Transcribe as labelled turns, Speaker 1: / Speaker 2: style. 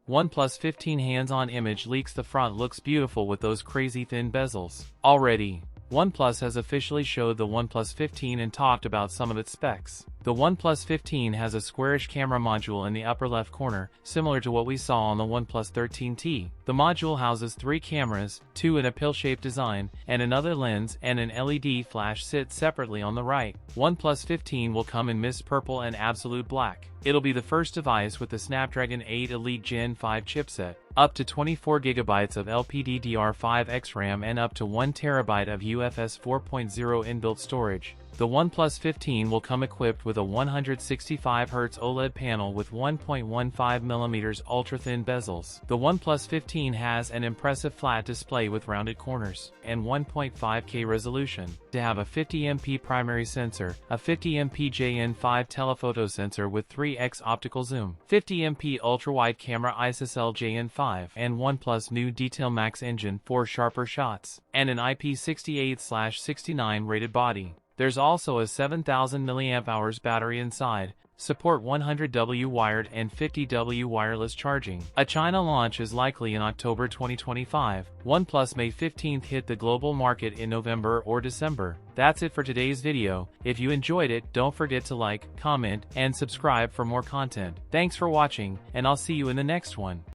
Speaker 1: OnePlus 15 hands-on image leaks. The front looks beautiful with those crazy thin bezels. Already, OnePlus has officially showed the OnePlus 15 and talked about some of its specs. The OnePlus 15 has a squarish camera module in the upper left corner, similar to what we saw on the OnePlus 13T. The module houses 3 cameras, 2 in a pill-shaped design, and another lens and an LED flash sit separately on the right. OnePlus 15 will come in mist purple and absolute black. It'll be the first device with the Snapdragon 8 Elite Gen 5 chipset, up to 24GB of LPDDR5X RAM and up to 1TB of UFS 4.0 inbuilt storage. The OnePlus 15 will come equipped with a 165Hz OLED panel with 1.15mm ultra-thin bezels. The OnePlus 15 has an impressive flat display with rounded corners and 1.5K resolution. To have a 50MP primary sensor, a 50MP JN5 telephoto sensor with 3x optical zoom, 50MP ultra-wide camera ISOCELL JN5, and OnePlus new Detail Max engine for sharper shots, and an IP68/69 rated body. There's also a 7000 mAh battery inside, support 100W wired and 50W wireless charging. A China launch is likely in October 2025. OnePlus May 15th hit the global market in November or December. That's it for today's video. If you enjoyed it, don't forget to like, comment, and subscribe for more content. Thanks for watching, and I'll see you in the next one.